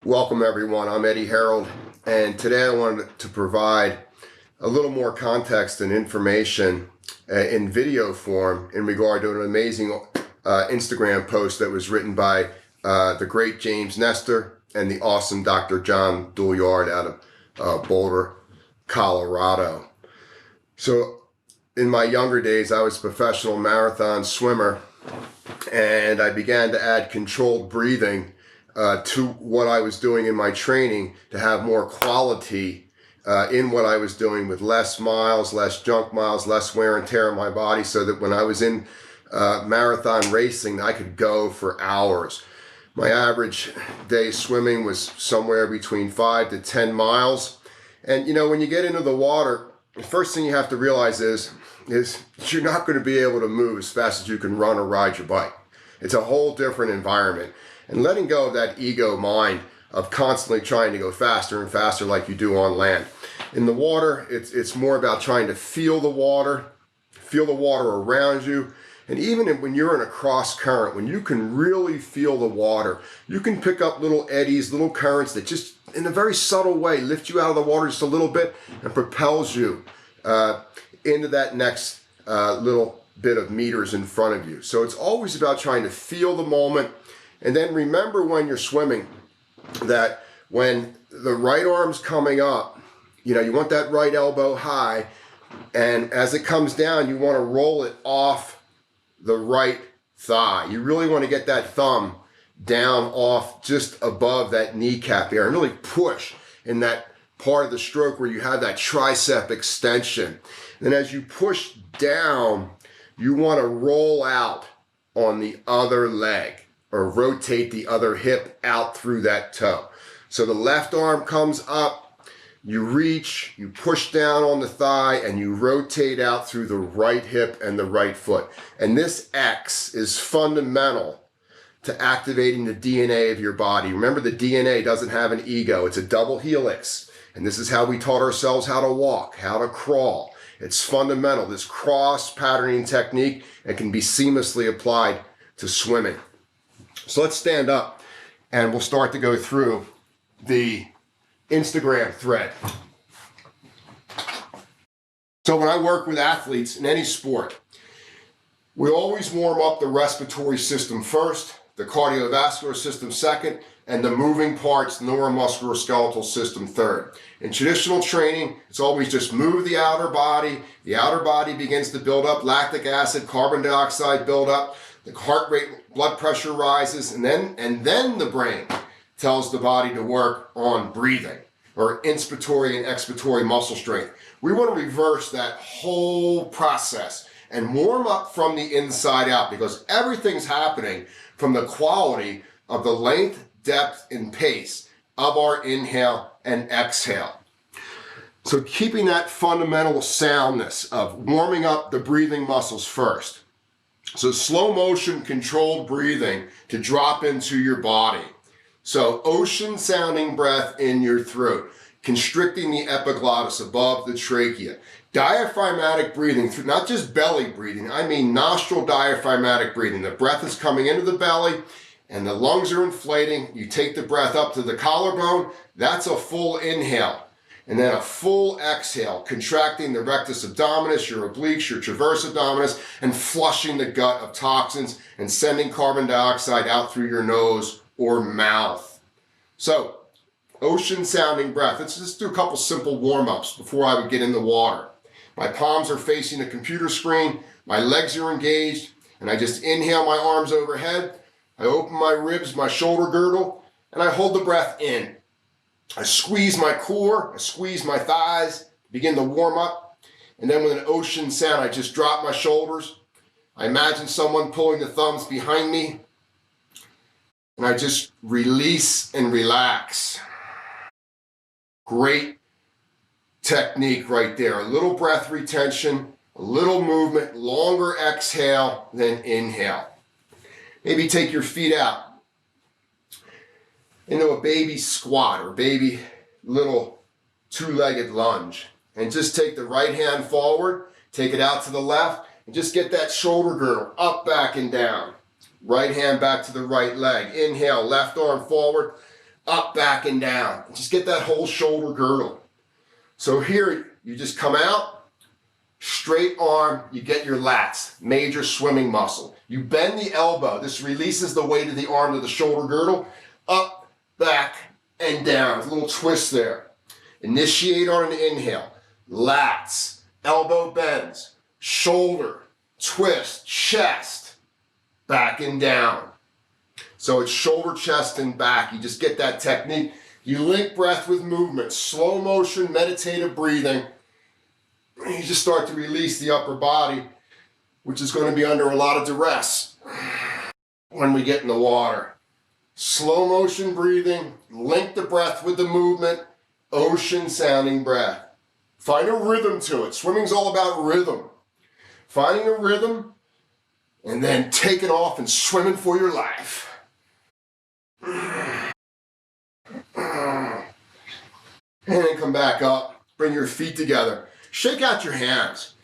Welcome everyone, I'm Eddie Harrold, and today I wanted to provide a little more context and information in video form in regard to an amazing Instagram post that was written by the great James Nestor and the awesome Dr. John Douillard out of Boulder, Colorado. So in my younger days, I was a professional marathon swimmer, and I began to add controlled breathing to what I was doing in my training to have more quality in what I was doing, with less miles, less junk miles, less wear and tear on my body, so that when I was in marathon racing, I could go for hours. My average day swimming was somewhere between 5 to 10 miles. And you know, when you get into the water, the first thing you have to realize is you're not going to be able to move as fast as you can run or ride your bike. It's a whole different environment. And letting go of that ego mind of constantly trying to go faster and faster like you do on land. In the water, it's more about trying to feel the water around you. And even when you're in a cross current, when you can really feel the water, you can pick up little eddies, little currents that just in a very subtle way lift you out of the water just a little bit and propels you into that next little bit of meters in front of you. So it's always about trying to feel the moment. And then remember when you're swimming that when the right arm's coming up, you know, you want that right elbow high, and as it comes down, you want to roll it off the right thigh. You really want to get that thumb down off just above that kneecap here and really push in that part of the stroke where you have that tricep extension. And as you push down, you want to roll out on the other leg, or rotate the other hip out through that toe. So the left arm comes up, you reach, you push down on the thigh, and you rotate out through the right hip and the right foot. And this X is fundamental to activating the DNA of your body. Remember, the DNA doesn't have an ego, it's a double helix. And this is how we taught ourselves how to walk, how to crawl. It's fundamental, this cross patterning technique, and can be seamlessly applied to swimming. So let's stand up and we'll start to go through the Instagram thread. So when I work with athletes in any sport, we always warm up the respiratory system first, the cardiovascular system second, and the moving parts, neuromusculoskeletal system third. In traditional training, it's always just move the outer body. The outer body begins to build up lactic acid, carbon dioxide build up. The heart rate, blood pressure rises, and then the brain tells the body to work on breathing, or inspiratory and expiratory muscle strength. We want to reverse that whole process and warm up from the inside out, because everything's happening from the quality of the length, depth, and pace of our inhale and exhale. So keeping that fundamental soundness of warming up the breathing muscles first. So slow motion controlled breathing to drop into your body. So ocean sounding breath in your throat, constricting the epiglottis above the trachea. Diaphragmatic breathing, through not just belly breathing, I mean nostril diaphragmatic breathing. The breath is coming into the belly and the lungs are inflating. You take the breath up to the collarbone, that's a full inhale. And then a full exhale, contracting the rectus abdominis, your obliques, your transverse abdominis, and flushing the gut of toxins and sending carbon dioxide out through your nose or mouth. So, ocean sounding breath. Let's just do a couple simple warm-ups before I would get in the water. My palms are facing the computer screen, my legs are engaged, and I just inhale my arms overhead. I open my ribs, my shoulder girdle, and I hold the breath in. I squeeze my core, I squeeze my thighs, begin to warm up, and then with an ocean sound, I just drop my shoulders. I imagine someone pulling the thumbs behind me, and I just release and relax. Great technique right there. A little breath retention, a little movement, longer exhale than inhale. Maybe take your feet out into a baby squat or baby little two-legged lunge, and just take the right hand forward, take it out to the left, and just get that shoulder girdle up, back, and down. Right hand back to the right leg. Inhale, left arm forward, up, back, and down. Just get that whole shoulder girdle. So here, you just come out, straight arm, you get your lats, major swimming muscle. You bend the elbow. This releases the weight of the arm to the shoulder girdle, up, back, and down. A little twist there. Initiate on an inhale. Lats, elbow bends, shoulder, twist, chest, back and down. So it's shoulder, chest, and back. You just get that technique. You link breath with movement, slow motion, meditative breathing. You just start to release the upper body, which is going to be under a lot of duress when we get in the water. Slow motion breathing, link the breath with the movement, ocean sounding breath. Find a rhythm to it. Swimming's all about rhythm. Finding a rhythm and then taking off and swimming for your life. And then come back up, bring your feet together. Shake out your hands.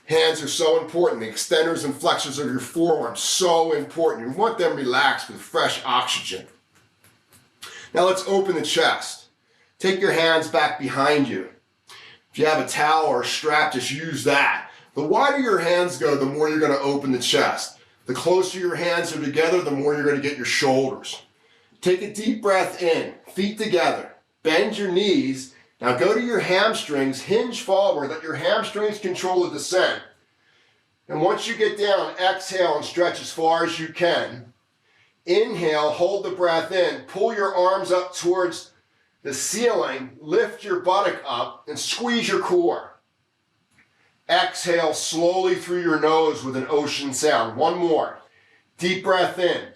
Hands are so important. The extenders and flexors of your forearms, so important. You want them relaxed with fresh oxygen. Now let's open the chest. Take your hands back behind you. If you have a towel or a strap, just use that. The wider your hands go, the more you're going to open the chest. The closer your hands are together, the more you're going to get your shoulders. Take a deep breath in, feet together. Bend your knees. Now go to your hamstrings, hinge forward, let your hamstrings control the descent. And once you get down, exhale and stretch as far as you can. Inhale, hold the breath in, pull your arms up towards the ceiling, lift your buttock up and squeeze your core. Exhale slowly through your nose with an ocean sound. One more. Deep breath in,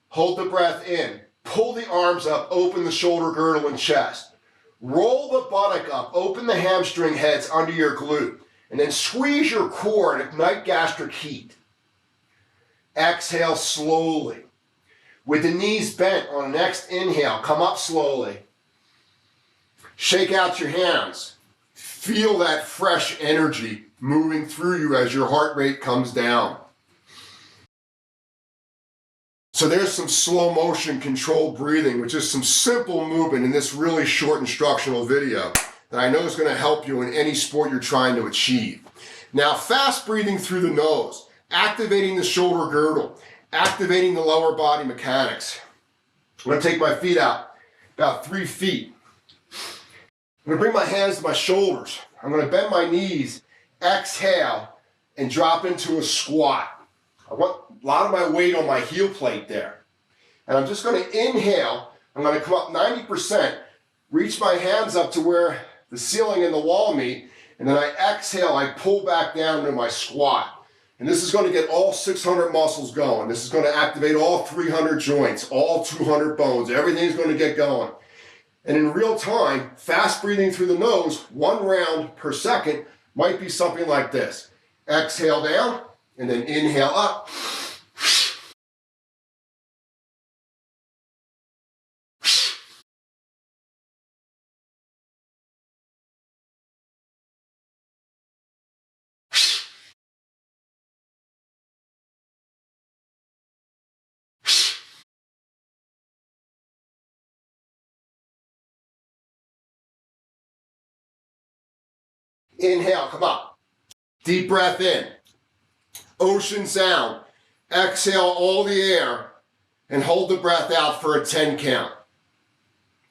hold the breath in. Pull the arms up, open the shoulder girdle and chest. Roll the buttock up, open the hamstring heads under your glute, and then squeeze your core and ignite gastric heat. Exhale slowly. With the knees bent on the next inhale, come up slowly. Shake out your hands. Feel that fresh energy moving through you as your heart rate comes down. So there's some slow motion controlled breathing, which is some simple movement in this really short instructional video that I know is going to help you in any sport you're trying to achieve. Now, fast breathing through the nose, activating the shoulder girdle, activating the lower body mechanics. I'm going to take my feet out about 3 feet. I'm going to bring my hands to my shoulders. I'm going to bend my knees, exhale, and drop into a squat. I want a lot of my weight on my heel plate there. And I'm just going to inhale. I'm going to come up 90%, reach my hands up to where the ceiling and the wall meet, and then I exhale, I pull back down to my squat. And this is going to get all 600 muscles going. This is going to activate all 300 joints, all 200 bones. Everything's going to get going. And in real time, fast breathing through the nose, 1 round per second, might be something like this. Exhale down, and then inhale up. Inhale, come up. Deep breath in. Ocean sound. Exhale all the air and hold the breath out for a 10 count.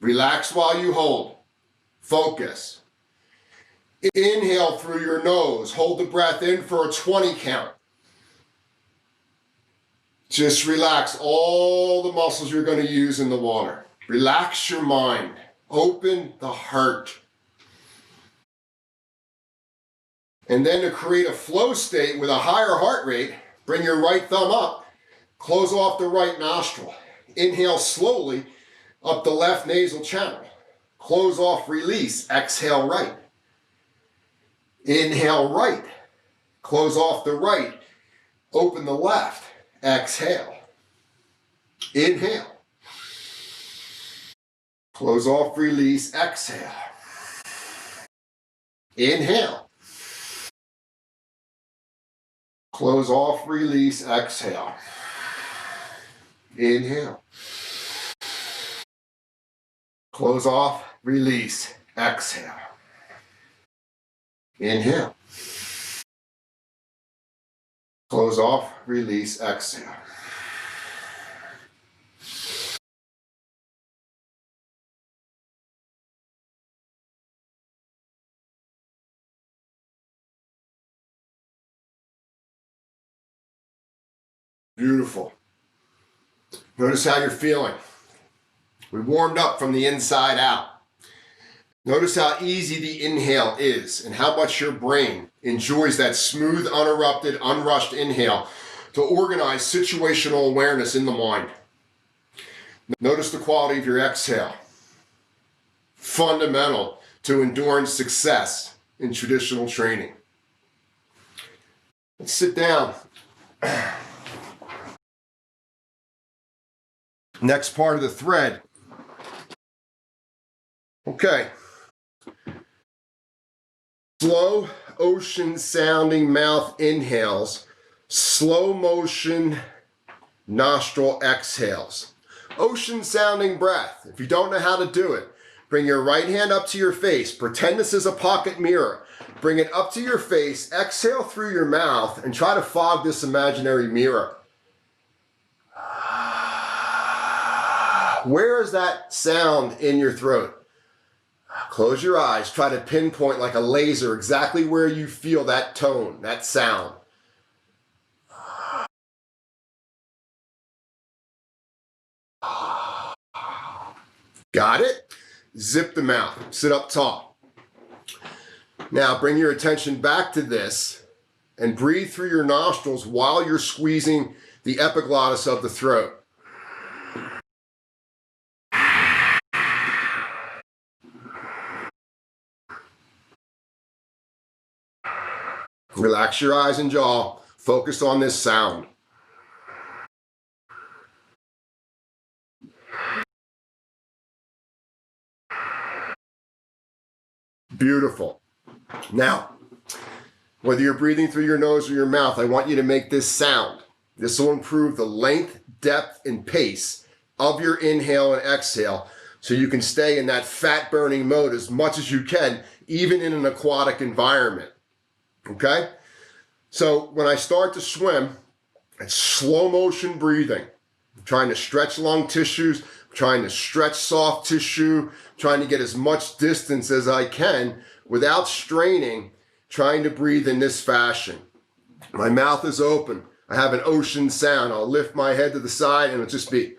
Relax while you hold. Focus. Inhale through your nose. Hold the breath in for a 20 count. Just relax all the muscles you're going to use in the water. Relax your mind. Open the heart. And then to create a flow state with a higher heart rate, bring your right thumb up, close off the right nostril. Inhale slowly up the left nasal channel. Close off, release, exhale right. Inhale right, close off the right, open the left, exhale. Inhale. Close off, release, exhale. Inhale. Close off, release, exhale. Inhale. Close off, release, exhale. Inhale. Close off, release, exhale. Beautiful. Notice how you're feeling. We warmed up from the inside out. Notice how easy the inhale is and how much your brain enjoys that smooth, uninterrupted, unrushed inhale to organize situational awareness in the mind. Notice the quality of your exhale. Fundamental to enduring success in traditional training. Let's sit down. Next part of the thread. Okay. Slow ocean sounding mouth inhales, slow motion nostril exhales. Ocean sounding breath. If you don't know how to do it, bring your right hand up to your face. Pretend this is a pocket mirror. Bring it up to your face, exhale through your mouth, and try to fog this imaginary mirror. Where is that sound in your throat? Close your eyes. Try to pinpoint like a laser exactly where you feel that tone, that sound. Got it? Zip the mouth. Sit up tall. Now bring your attention back to this and breathe through your nostrils while you're squeezing the epiglottis of the throat. Relax your eyes and jaw. Focus on this sound. Beautiful. Now, whether you're breathing through your nose or your mouth, I want you to make this sound. This will improve the length, depth, and pace of your inhale and exhale so you can stay in that fat burning mode as much as you can, even in an aquatic environment. Okay? So when I start to swim, it's slow motion breathing. I'm trying to stretch lung tissues, I'm trying to stretch soft tissue, trying to get as much distance as I can without straining, trying to breathe in this fashion. My mouth is open. I have an ocean sound. I'll lift my head to the side and it'll just be.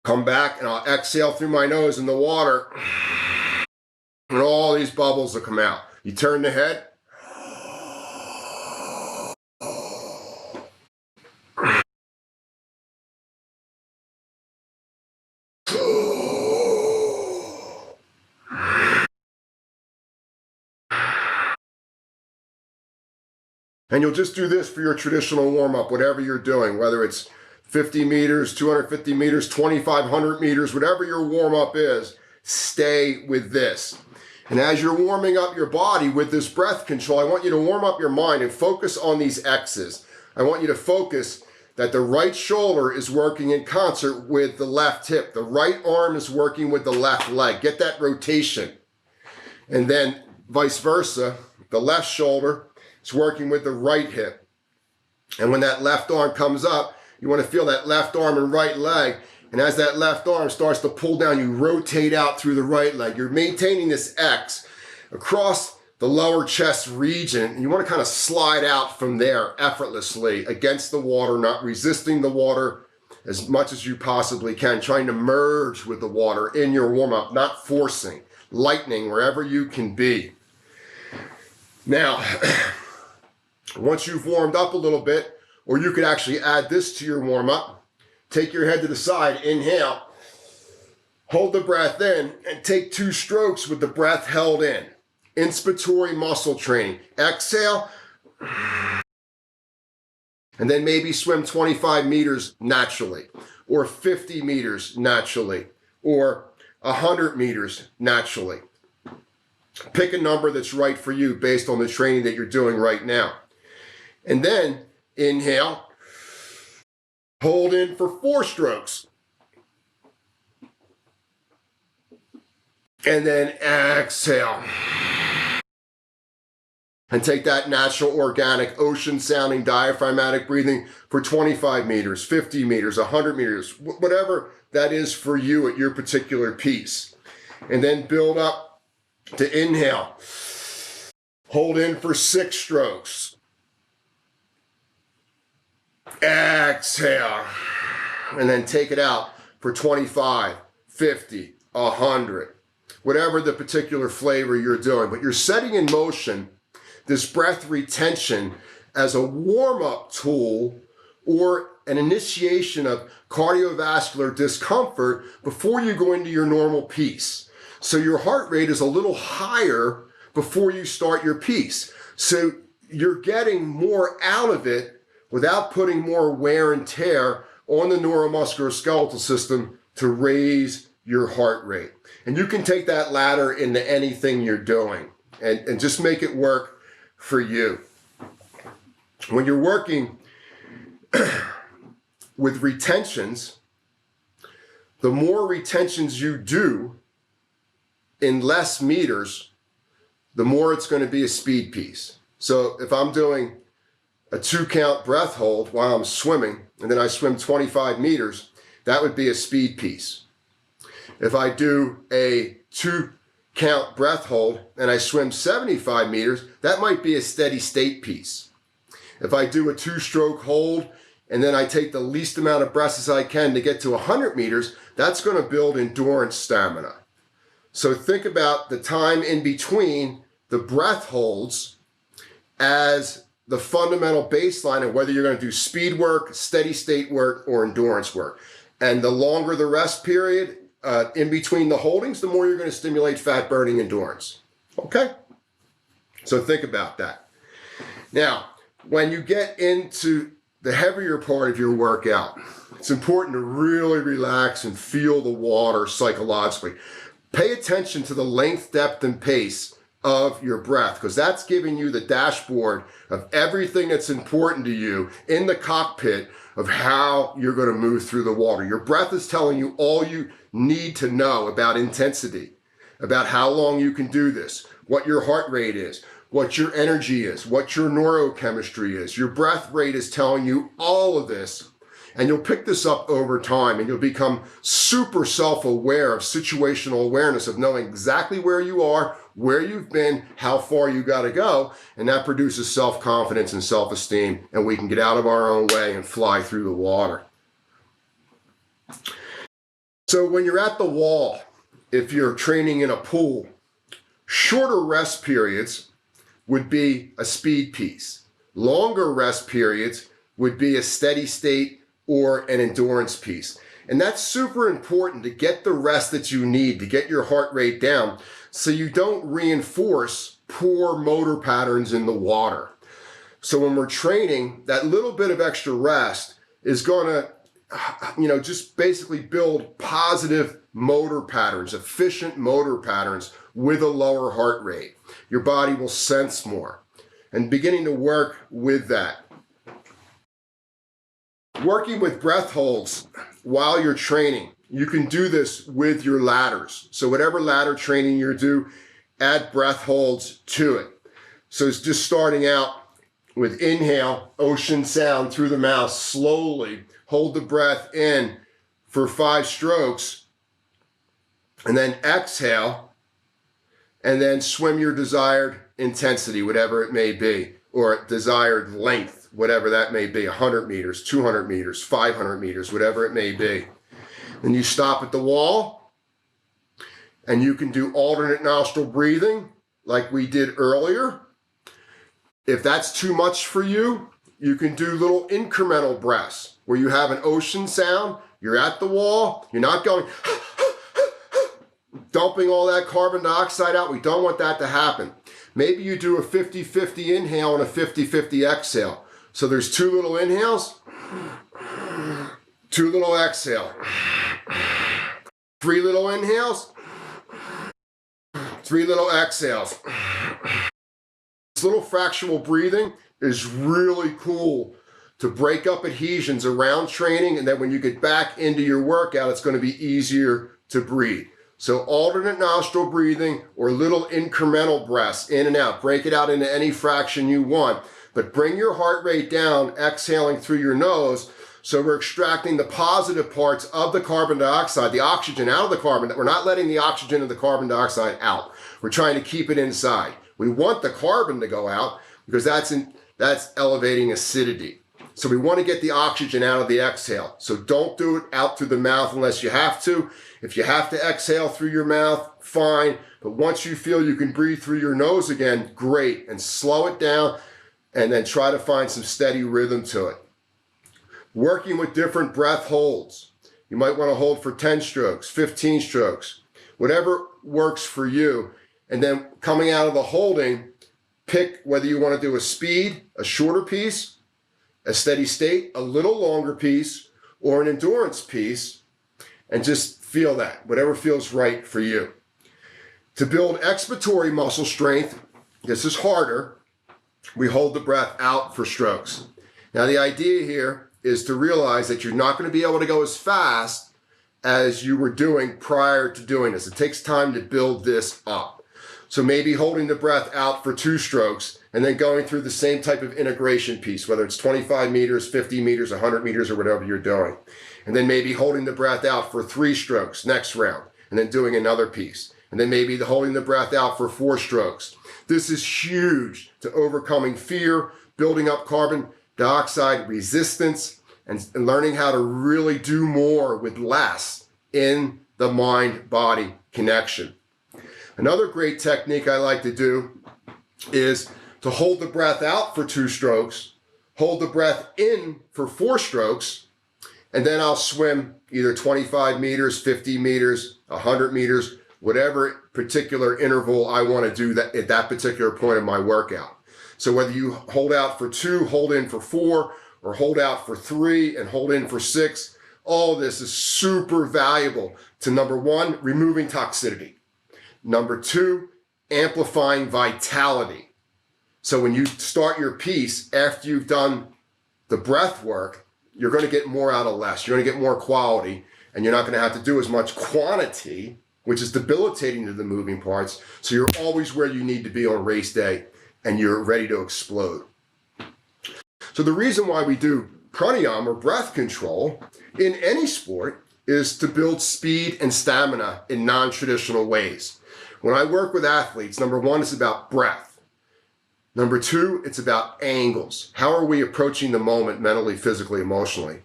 Come back and I'll exhale through my nose in the water. And all these bubbles will come out. You turn the head. And you'll just do this for your traditional warm-up, whatever you're doing, whether it's 50 meters, 250 meters, 2,500 meters, whatever your warm-up is, stay with this. And as you're warming up your body with this breath control, I want you to warm up your mind and focus on these X's. I want you to focus that the right shoulder is working in concert with the left hip. The right arm is working with the left leg. Get that rotation. And then vice versa, the left shoulder is working with the right hip. And when that left arm comes up, you want to feel that left arm and right leg. And as that left arm starts to pull down, you rotate out through the right leg. You're maintaining this X across the lower chest region. And you want to kind of slide out from there effortlessly against the water, not resisting the water as much as you possibly can, trying to merge with the water in your warm-up, not forcing, lightening wherever you can be. Now, once you've warmed up a little bit, or you could actually add this to your warm-up, take your head to the side, inhale, hold the breath in, and take 2 strokes with the breath held in. Inspiratory muscle training. Exhale, and then maybe swim 25 meters naturally, or 50 meters naturally, or 100 meters naturally. Pick a number that's right for you based on the training that you're doing right now. And then inhale, Hold in for 4 strokes. And then exhale. And take that natural, organic, ocean-sounding diaphragmatic breathing for 25 meters, 50 meters, 100 meters, whatever that is for you at your particular piece. And then build up to inhale. Hold in for 6 strokes. Exhale. And then take it out for 25, 50, 100. Whatever the particular flavor you're doing. But you're setting in motion this breath retention as a warm-up tool or an initiation of cardiovascular discomfort before you go into your normal piece. So your heart rate is a little higher before you start your piece. So you're getting more out of it without putting more wear and tear on the neuromusculoskeletal system to raise your heart rate. And you can take that ladder into anything you're doing and just make it work for you. When you're working with retentions, the more retentions you do in less meters, the more it's going to be a speed piece. So if I'm doing a 2-count breath hold while I'm swimming, and then I swim 25 meters, that would be a speed piece. If I do a 2-count breath hold and I swim 75 meters, that might be a steady state piece. If I do a 2-stroke hold and then I take the least amount of breaths as I can to get to 100 meters, that's going to build endurance stamina. So think about the time in between the breath holds as the fundamental baseline of whether you're going to do speed work, steady state work, or endurance work. And the longer the rest period in between the holdings, the more you're going to stimulate fat burning endurance. Okay? So think about that. Now, when you get into the heavier part of your workout, it's important to really relax and feel the water psychologically. Pay attention to the length, depth, and pace of your breath, because that's giving you the dashboard of everything that's important to you in the cockpit of how you're going to move through the water. Your breath is telling you all you need to know about intensity, about how long you can do this, what your heart rate is, what your energy is, what your neurochemistry is. Your breath rate is telling you all of this, and you'll pick this up over time, and you'll become super self-aware of situational awareness of knowing exactly where you are, where you've been, how far you got to go, and that produces self-confidence and self-esteem, and we can get out of our own way and fly through the water. So when you're at the wall, if you're training in a pool, shorter rest periods would be a speed piece. Longer rest periods would be a steady state or an endurance piece. And that's super important to get the rest that you need to get your heart rate down so you don't reinforce poor motor patterns in the water. So when we're training, that little bit of extra rest is going to, just basically build positive motor patterns, efficient motor patterns with a lower heart rate. Your body will sense more. And beginning to work with that. Working with breath holds while you're training. You can do this with your ladders. So whatever ladder training you do, add breath holds to it. So it's just starting out with inhale, ocean sound through the mouth, slowly hold the breath in for 5 strokes, and then exhale, and then swim your desired intensity, whatever it may be, or desired length, whatever that may be, 100 meters, 200 meters, 500 meters, whatever it may be. Then you stop at the wall, and you can do alternate nostril breathing like we did earlier. If that's too much for you, you can do little incremental breaths where you have an ocean sound, you're at the wall, you're not going dumping all that carbon dioxide out. We don't want that to happen. Maybe you do a 50-50 inhale and a 50-50 exhale. So there's 2 little inhales, 2 little exhale, 3 little inhales, 3 little exhales. This little fractional breathing is really cool to break up adhesions around training, and then when you get back into your workout, it's going to be easier to breathe. So alternate nostril breathing or little incremental breaths in and out. Break it out into any fraction you want, but bring your heart rate down, exhaling through your nose. So we're extracting the positive parts of the carbon dioxide, the oxygen out of the carbon. We're not letting the oxygen and the carbon dioxide out. We're trying to keep it inside. We want the carbon to go out because that's elevating acidity. So we want to get the oxygen out of the exhale. So don't do it out through the mouth unless you have to. If you have to exhale through your mouth, fine. But once you feel you can breathe through your nose again, great. And slow it down and then try to find some steady rhythm to it. Working with different breath holds. You might want to hold for 10 strokes, 15 strokes, whatever works for you. And then coming out of the holding, pick whether you want to do a speed, a shorter piece, a steady state, a little longer piece, or an endurance piece, and just feel that, whatever feels right for you. To build expiratory muscle strength, this is harder. We hold the breath out for strokes. Now the idea here is to realize that you're not going to be able to go as fast as you were doing prior to doing this. It takes time to build this up. So maybe holding the breath out for 2 strokes and then going through the same type of integration piece, whether it's 25 meters, 50 meters, 100 meters, or whatever you're doing. And then maybe holding the breath out for 3 strokes next round, and then doing another piece. And then maybe holding the breath out for 4 strokes. This is huge to overcoming fear, building up carbon dioxide resistance, and learning how to really do more with less in the mind-body connection. Another great technique I like to do is to hold the breath out for 2 strokes, hold the breath in for 4 strokes, and then I'll swim either 25 meters, 50 meters, 100 meters, whatever particular interval I want to do that at that particular point of my workout. So whether you hold out for 2, hold in for 4, or hold out for 3 and hold in for 6, all of this is super valuable to, number 1, removing toxicity. Number 2, amplifying vitality. So when you start your piece, after you've done the breath work, you're going to get more out of less. You're going to get more quality, and you're not going to have to do as much quantity, which is debilitating to the moving parts. So you're always where you need to be on race day, and you're ready to explode. So the reason why we do pranayama or breath control in any sport is to build speed and stamina in non-traditional ways. When I work with athletes, number 1, it's about breath. Number 2, it's about angles. How are we approaching the moment mentally, physically, emotionally?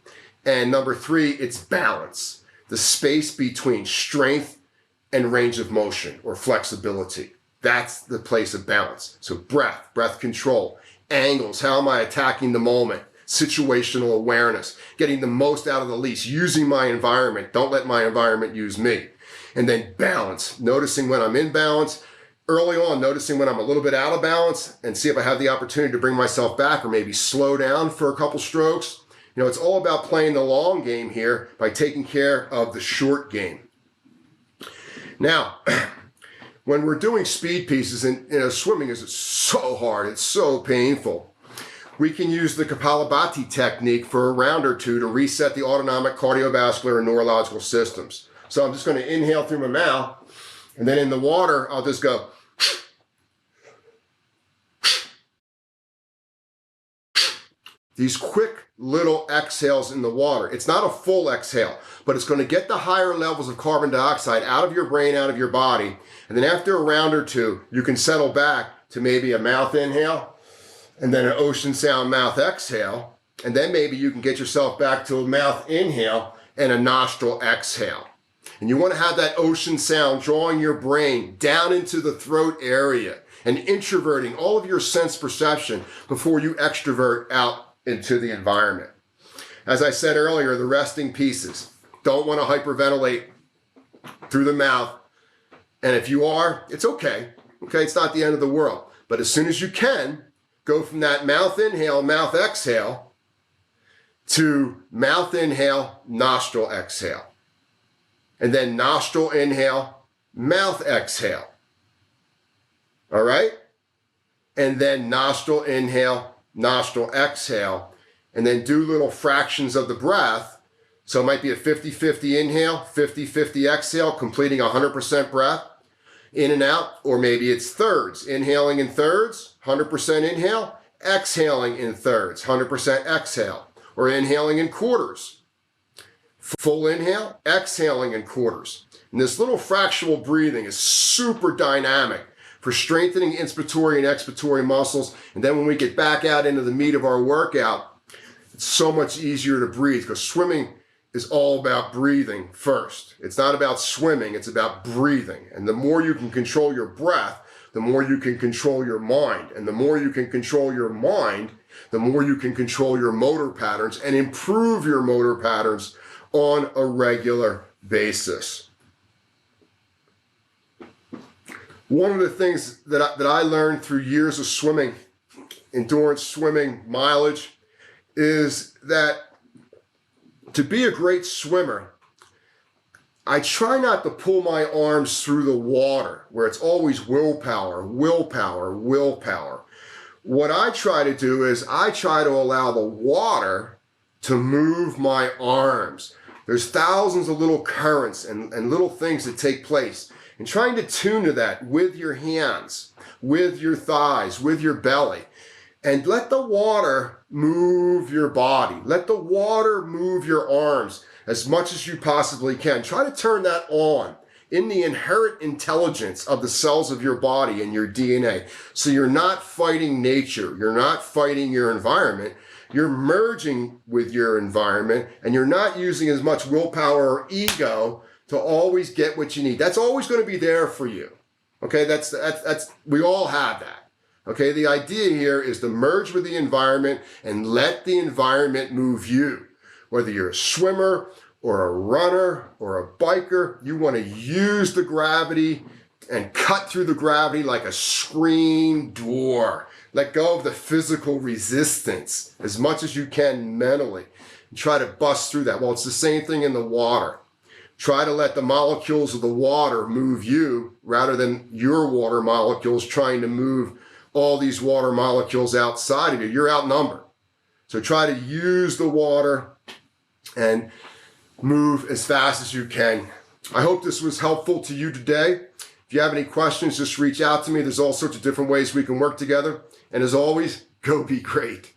And number 3, it's balance. The space between strength and range of motion or flexibility. That's the place of balance. So breath control, angles. How am I attacking the moment? Situational awareness, getting the most out of the least, using my environment. Don't let my environment use me. And then balance, noticing when I'm in balance. Early on, noticing when I'm a little bit out of balance and see if I have the opportunity to bring myself back or maybe slow down for a couple strokes. You know, it's all about playing the long game here by taking care of the short game. Now, when we're doing speed pieces, and swimming is so hard, it's so painful, we can use the Kapalabhati technique for a round or 2 to reset the autonomic, cardiovascular, and neurological systems. So I'm just going to inhale through my mouth, and then in the water, I'll just go. These quick little exhales in the water. It's not a full exhale, but it's going to get the higher levels of carbon dioxide out of your brain, out of your body. And then after a round or 2, you can settle back to maybe a mouth inhale and then an ocean sound mouth exhale. And then maybe you can get yourself back to a mouth inhale and a nostril exhale. And you want to have that ocean sound drawing your brain down into the throat area and introverting all of your sense perception before you extrovert out into the environment. As I said earlier, the resting pieces. Don't want to hyperventilate through the mouth. And if you are, it's okay. Okay, it's not the end of the world. But as soon as you can, go from that mouth inhale, mouth exhale to mouth inhale, nostril exhale. And then nostril inhale, mouth exhale. All right? And then nostril inhale, nostril exhale. and then do little fractions of the breath. So it might be a 50-50 inhale, 50-50 exhale, completing 100% breath in and out, or maybe it's thirds, inhaling in thirds, 100% inhale, exhaling in thirds, 100% exhale, or inhaling in quarters, full inhale, exhaling in quarters. And this little fractional breathing is super dynamic for strengthening inspiratory and expiratory muscles. And then when we get back out into the meat of our workout, it's so much easier to breathe, because swimming is all about breathing first. It's not about swimming, it's about breathing. And the more you can control your breath, the more you can control your mind. And the more you can control your mind, the more you can control your motor patterns and improve your motor patterns on a regular basis. One of the things that I learned through years of swimming, endurance swimming, mileage, is that to be a great swimmer, I try not to pull my arms through the water where it's always willpower, willpower, willpower. What I try to do is I try to allow the water to move my arms. There's thousands of little currents and little things that take place. And trying to tune to that with your hands, with your thighs, with your belly. And let the water move your body. Let the water move your arms as much as you possibly can. Try to turn that on in the inherent intelligence of the cells of your body and your DNA. So you're not fighting nature. You're not fighting your environment. You're merging with your environment, and you're not using as much willpower or ego to always get what you need. That's always going to be there for you. Okay, that's we all have that. Okay, the idea here is to merge with the environment and let the environment move you. Whether you're a swimmer or a runner or a biker, you want to use the gravity and cut through the gravity like a screen door. Let go of the physical resistance as much as you can mentally. And try to bust through that. Well, it's the same thing in the water. Try to let the molecules of the water move you rather than your water molecules trying to move all these water molecules outside of you. You're outnumbered. So try to use the water and move as fast as you can. I hope this was helpful to you today. If you have any questions, just reach out to me. There's all sorts of different ways we can work together. And as always, go be great.